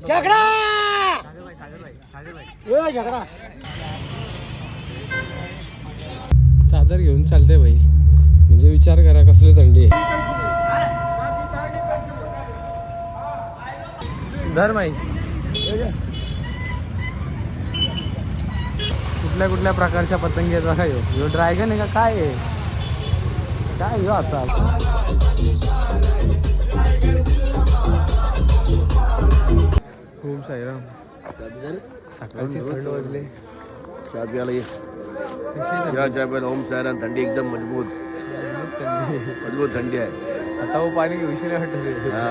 झगडा झगडा चादर घेऊन चालते भाई, म्हणजे विचार करा कसली थंडी आहे. धर माई कुठल्या कुठल्या प्रकारच्या पतंगी आहेत बघा. ह्यो ड्रॅगन आहे का काय आहे, काय ह्यो असा. खूप साईराम सकाळची थंड वाजले. चहा प्यायला ये. या चहा प्यायला. ओम साईराम. थंडी एकदम मजबूत थंडी आहे. आता वो पाणी घेऊशी नाही वाटत. हा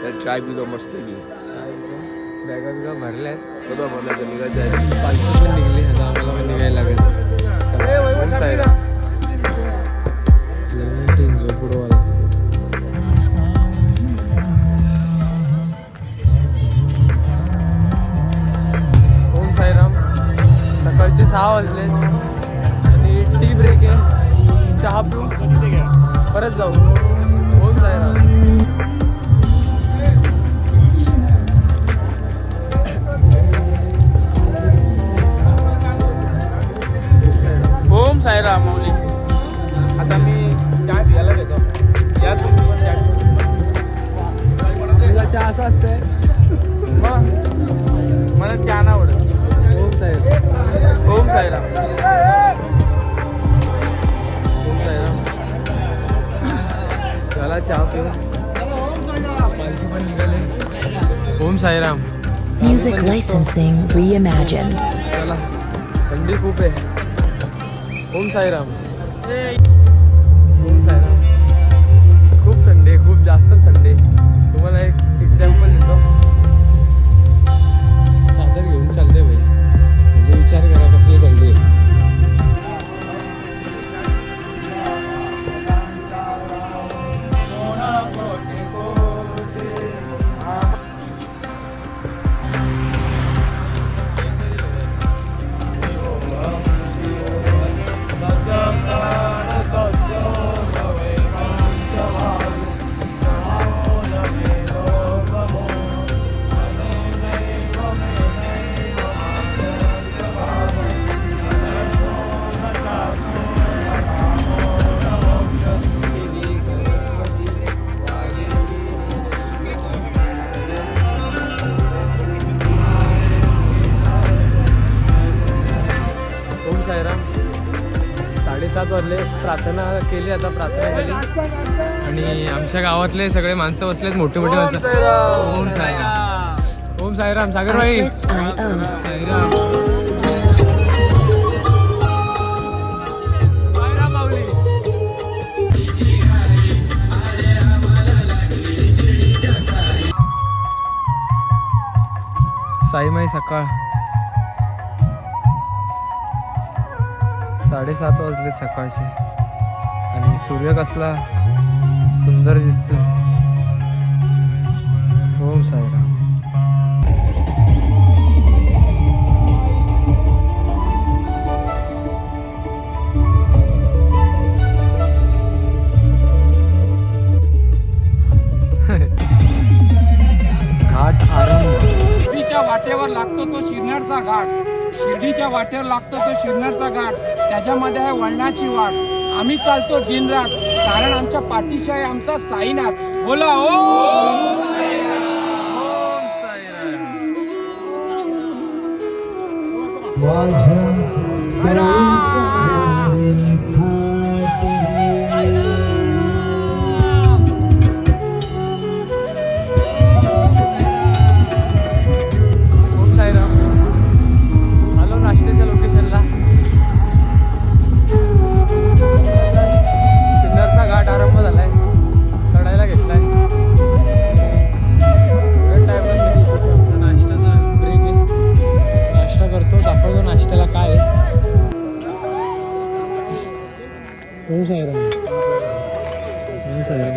तर चाय पितो मस्त की. बॅगा बिगा भरल्या आहेत. सगळं भरलं तर निघायचं आहे. पालखी पण निघली. आता आम्हाला पण निघायला लागेल. ओम साईराम. झोपडवाला ओम साईराम. सकाळचे 6 वाजले आणि टी ब्रेक आहे. चहा पिऊ परत जाऊ. ओम साईराम. ओम साईराम माऊली. आता मी चहा प्यायला घेतो. या तुम्ही पण चहा असं असतंय. मग मला चहा नाही आवडत. ओम साईराम. ओम साईराम. ओम साईराम. चला चहा पिऊ. माणसं पण निघाले. Om Sairam. Music licensing reimagined. चला थंडी खूप आहे. ओम साईराम. ओम साईराम. खूप थंडी आहे, खूप जास्त थंडी आहे. तुम्हाला एक एक्झाम्पल देतो. चादर घेऊन चालते भाई, म्हणजे विचार करा कसली थंडी आहे. ओम साईराम. 7:30 वाजले. प्रार्थना केली. आता प्रार्थना केली आणि आमच्या गावातले सगळे माणसं बसलेत, मोठे मोठे माणसं. ओम साईराम. ओम साईराम. सागर भाई. Artlist.io. साईराम. साईराम माऊली. साईमाई सकाळ. 7:30 वाजले सकाळचे आणि सूर्य कसला सुंदर दिसतो. ओम साईराम. घाट आरंभ. शिर्डीच्या वाटेवर लागतो तो शिरण्याचा घाट. शिर्डीच्या वाटेवर लागतो तो शिरण्याचा घाट. त्याच्यामध्ये आहे वळणाची वाट. आम्ही चालतो दिनरात, कारण आमच्या पाठीशी आहे आमचा साईनाथ. बोला ओ ओम साईराम. आलो नाश्त्याच्या लोकेशनला. सिन्नरचा घाट आरंभ झालाय. चढायला घेतलाय. आमचा नाश्त्याचा ब्रेक आहे. नाश्ता करतो, दाखवतो नाश्त्याला काय आहे. ओम साईराम. ओम साईराम.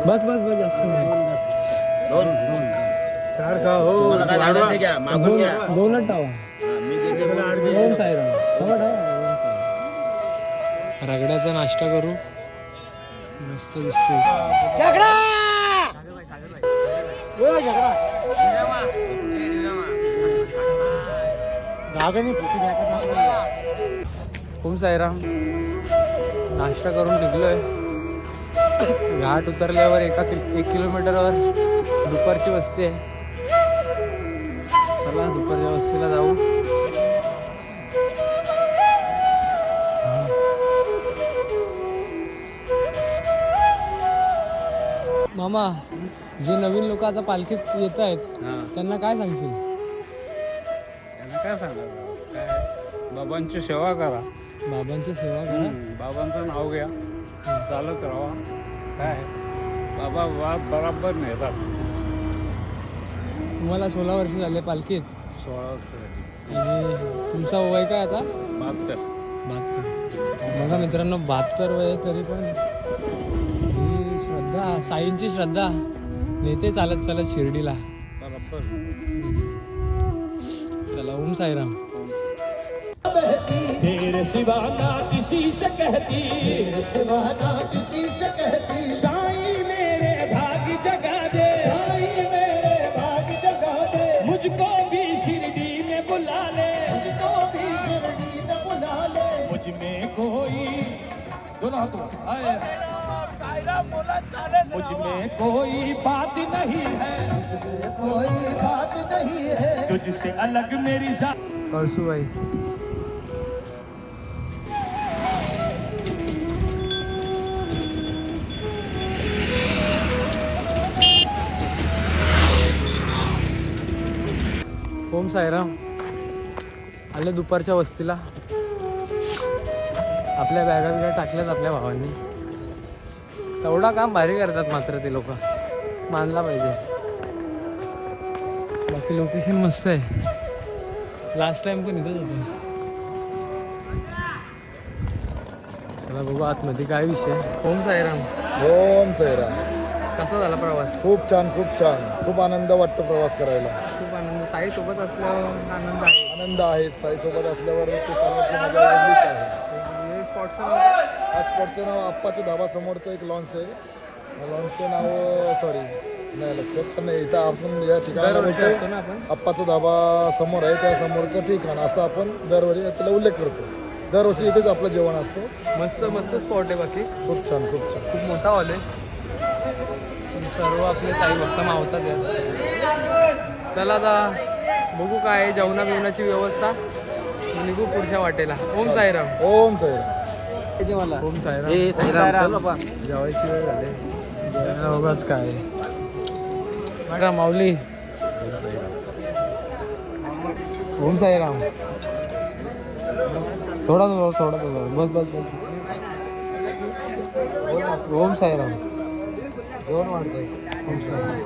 बस बस बस जास्त नाही. चार का हो. दोनच टावा. ओम साईराम. रगड्याचा नाश्ता करू. मस्त दिसते. झगडा ओम साईराम. नाश्ता करून निघलोय. घाट उतरल्यावर 1 किलोमीटरवर दुपारची वस्ती आहे. चला दुपारच्या वस्तीला जाऊ. मामा, जे नवीन लोक आता पालखीत येत आहेत त्यांना काय सांगशील? त्यांना काय सांगणार काय बाबांची सेवा करा, बाबांची सेवा करा. बाबांचं नाव घ्या, चालत राहा. काय बाबा बराबर नेतात. तुम्हाला 16 वर्ष झाले पालखीत 16 आणि तुमचा वय काय आता? 72. 72. बघा मित्रांनो, 72 वय आहे तरी पण ही श्रद्धा, साईंची श्रद्धा नेते चालत चालत शिर्डीला. बराबर. चला, ओम साईराम. तेरे सिवा ना किसी से कहती, तेरे सिवा ना किसी से कहती, साईं मेरे भाग जगा दे, साईं मेरे भाग जगा दे, मुझको भी शिरडी में बुला ले, मुझको भी शिरडी में बुला ले, मुझ में कोई दोनों हाथों आए, मुझ में कोई बात नहीं है, कोई बात नहीं है, तुझसे अलग मेरी जान. कळसूबाई. ओम साईराम. आले दुपारच्या वस्तीला. आपल्या बॅगा बिगा टाकल्यात आपल्या भावांनी. तेवढा काम भारी करतात मात्र ते लोक, मानला पाहिजे. बाकी लोकेशन मस्त आहे. लास्ट टाइम पण इथंच होतो. चला बघू आतमध्ये काय विषय. ओम साईराम. ओम साईराम. कसा झाला प्रवास? खूप छान, खूप छान. खूप आनंद वाटतो प्रवास करायला. खूप आनंद. साई सोबत असल्यावर आनंद आहे. आनंद आहे. साईसोबत असल्यावर ते चालण्याची मजा वेगळीच आहे. स्पॉटचं हा स्पॉटचं नाव आप्पाचा धाबा समोरचं एक लॉन्च आहे. या लॉन्चचं नाव सॉरी नाही लक्षात, पण इथं आपण या ठिकाणाला असतो ना बोलतो आपण. आप्पाचा धाबा समोर आहे, त्या समोरचं ठिकाण असं आपण दरवर्षी त्याला उल्लेख करतो. दरवर्षी इथेच आपलं जेवण असतो. मस्त मस्त स्पॉट आहे. बाकी खूप छान, खूप छान. खूप मोठा हॉल आहे. सर्व आपले साई भक्त मावतात यात. चला आता बघू काय आहे जेवणा बिवणाची व्यवस्था. निघू पुढच्या वाटेला. ओम साईराम. ओम साईराम. ओम साईराम. जेवायची वेळ झाली. बघाच काय मॅडा माऊली. ओम साईराम. थोडा बस बस बस. ओम साईराम. जेवण वाढतंय. ओम साईराम.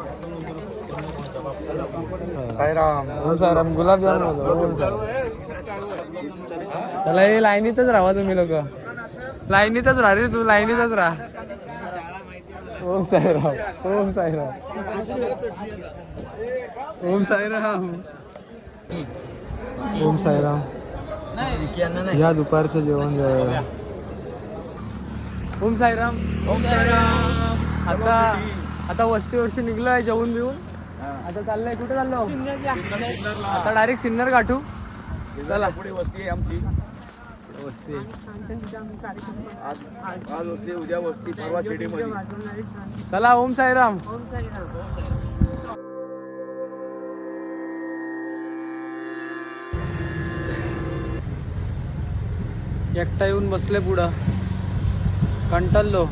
साईराम. ओम साईराम. गुलाबजामुन होतं. ओम साईराम. चला हे लाईनीतच राहा तुम्ही लोक. लाईनीतच राहा रे तू. लाईनीतच राहा. ओम साईराम. ओम साईराम. ओम साईराम. ओम साईराम. या दुपारचं जेवण जेवायला. ओम साईराम. ओम साईराम. आता वस्ती निघलोय जेवून बिवून. आता चाललंय कुठे चाललो? आता डायरेक्ट सिन्नर गाठू. चला पुढे वस्ती आहे आमची. वस्ती. आज वस्ती, उद्या वस्ती, परवा शिर्डीमध्ये. चला ओम साईराम. एकटा येऊन बसले पुढं. कंटाळलो.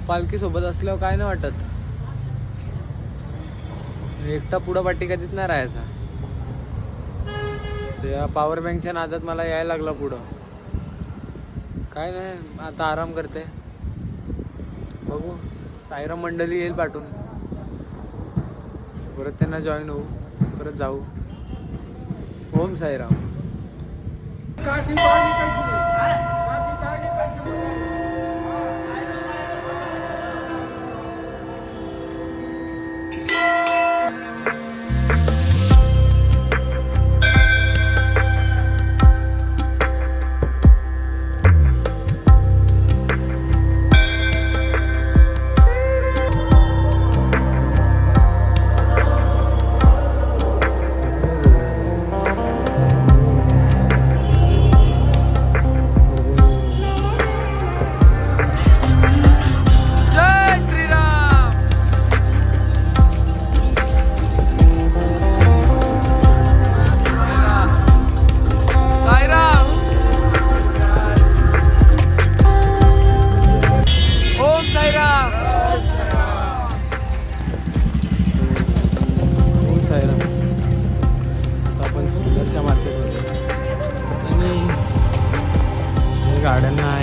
पालखी सोबत असल्यावर काय नाही वाटत. एकटा पुढं पाठी कधीच नाही राहायचा. त्या पॉवर बँकच्या नादात मला यायला लागला पुढं. काय नाही आता आराम करते. बघू साईराम मंडळी येईल पाठवून. परत त्यांना जॉईन होऊ, परत जाऊ. ओम साईराम.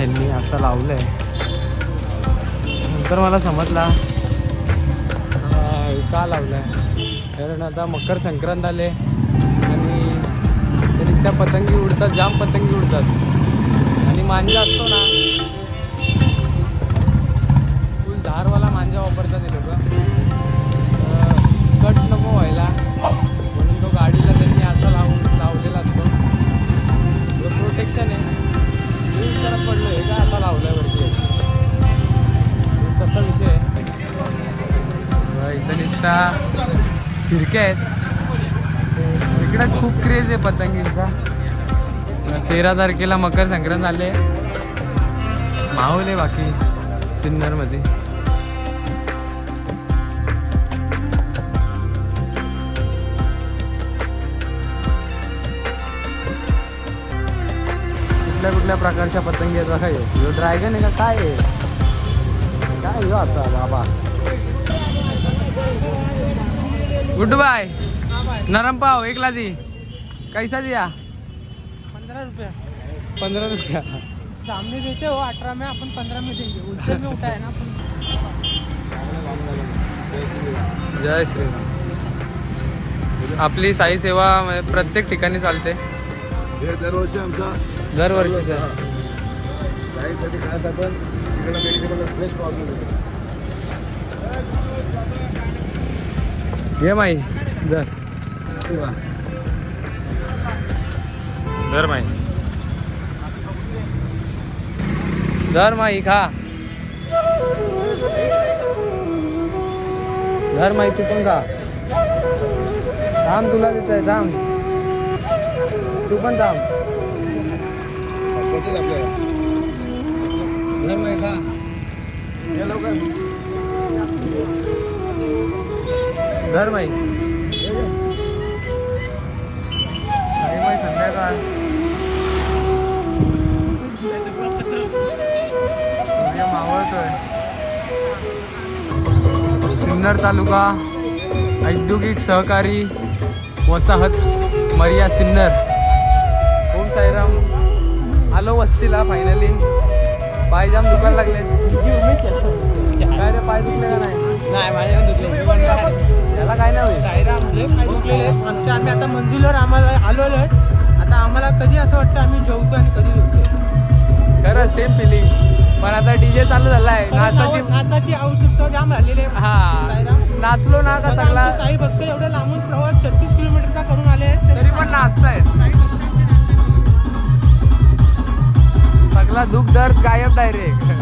यांनी असं लावलंय. नंतर मला समजला हे का लावलंय, कारण आता मकर संक्रांत आले आणि ते नुसत्या पतंगी उडतात, जाम पतंगी उडतात आणि मांजा असतो ना, फुल धारवाला मांजा वापरतात हे लोक. कट नको व्हायला म्हणून तो गाडीला त्यांनी असा लावलेला असतो. प्रोटेक्शन आहे. मी विचारात पडलो आहे का असा लावलाय वरती, तसा विषय आहे. इथं निष्ठा खिडक्या आहेत. इकडे खूप क्रेज आहे पतंगींचा. 13 तारखेला मकर संक्रांत आले. माहोल आहे बाकी सिन्नरमध्ये. कुठल्या कुठल्या प्रकारच्या पतंगी आहेत बघा. ह्यो ड्रॅगन आहे का काय आहे, काय ह्यो असा बाबा. गुड्डू बाय, नरम पाव 1 लादी कैसा दिया? 15 रुपया 15 रुपया. सामने देते हो 18 में, अपन 15 में देंगे. उज्जैन में उठाए ना अपन. जय श्रीराम. आपली साई सेवा प्रत्येक ठिकाणी चालते. हे दरवर्षी आमचा दरवर्षीच आहे. गाडीसाठी खास आपण तिकडे वेजिटेबल फ्रेश पावडर देतो. घे माई दर माई, दर माई खा. दर माई तू पण खा. थांब तुला देत आहे, थांब तू पण थांब. आपल्याला दर माई खा. हे लवकर दर माई. साई बाई संध्याकाळ सूर्य मावळतोय. सिन्नर तालुका औद्योगिक सहकारी वसाहत मरिया सिन्नर. ओम साईराम. आलो वस्तीला फायनली. पाय जाम दुखायला लागले. काय रे, पाय दुखले का नाही? नाही माझ्या दुखले. त्याला काय नाही होईल. साईराम पाय दुखलेले आहेत आमच्या. आम्ही आता मंजिलवर आम्हाला आलेलो आहेत. आता आम्हाला कधी असं वाटतं आम्ही जेवतो आणि कधी झोपतो. खरं सेम फिलिंग. पण आता डीजे चालू झालाय. नाचाची आवश्यकता जाम झालेली आहे. हा, नाचलो ना का सगळा. आमचे साई भक्त एवढे लांबून प्रवास 36 किलोमीटरचा करून आले आहेत. तरी पण नाचतायत. सगळा दुःख दर्द गायब डायरेक्ट.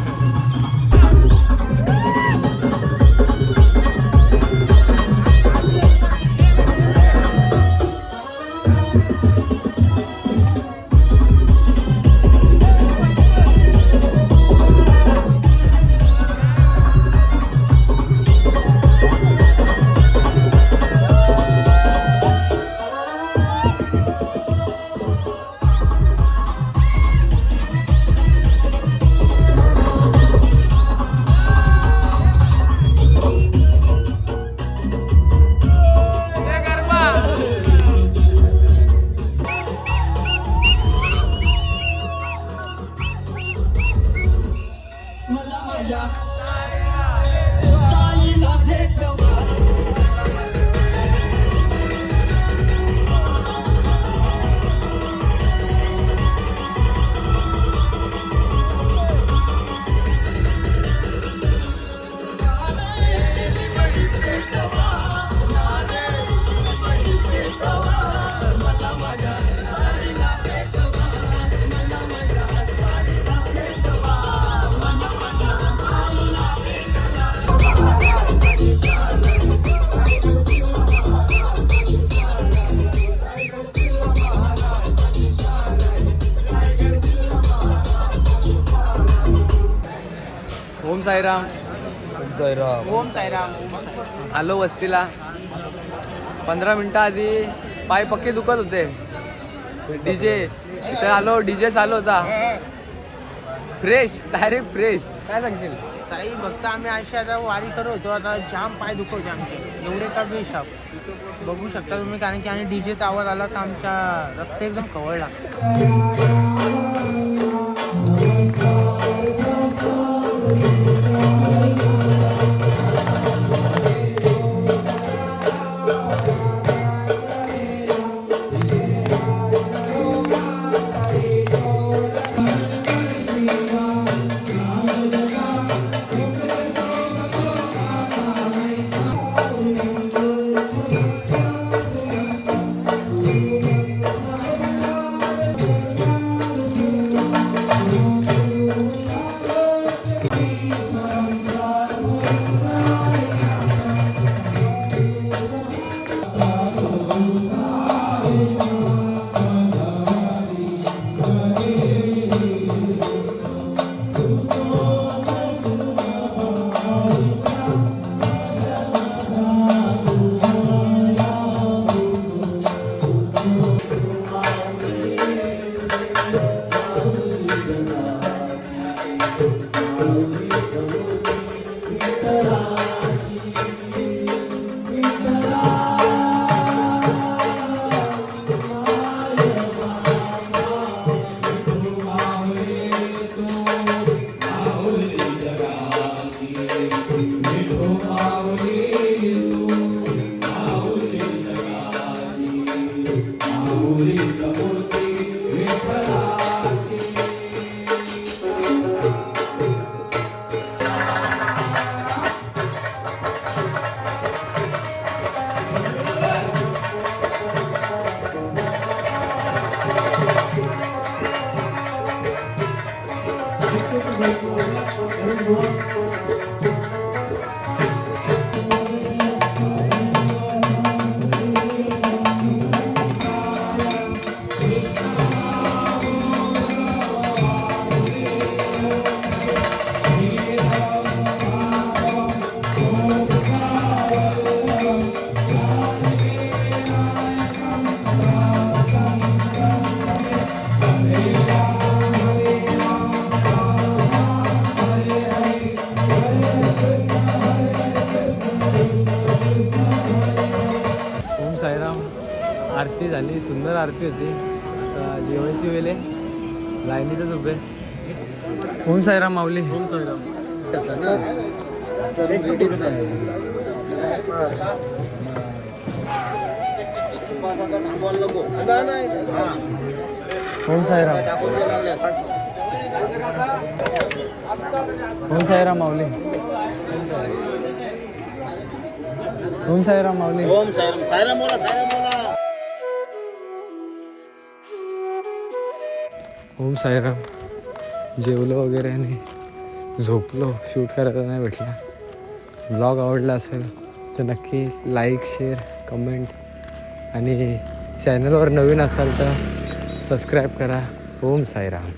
ओम साईराम. ओम साईराम. आलो वस्तीला. 15 मिनटं आधी पाय पक्के दुखत होते. डीजे इथे आलो, डीजे चालू होता. Fresh, direct fresh. काय सांगशील? साई भक्त आम्ही अशी आता वारी करत होतो. आता जाम पाय दुखवते आमचे एवढे का बेशाब बघू शकता तुम्ही. कारण की आणि डीजेचा आवाज आला तर आमच्या रक्त एकदम कवळला. आरती झाली, सुंदर आरती होती. आता जेवायची वेळ आहे, लाईनीतच उभे. ओम साईराम माऊली. ओम साईराम. ओम साईराम. ओम साईराम माऊली. ओम साईराम माऊली. ओम साईराम. साईराम बोला, साईराम बोला. ओम साईराम. जेवलो वगैरे आणि झोपलो, शूट करायला नाही भेटला. ब्लॉग आवडला असेल तर नक्की लाईक, शेअर, कमेंट आणि चॅनलवर नवीन असाल तर सबस्क्राईब करा. ओम साईराम.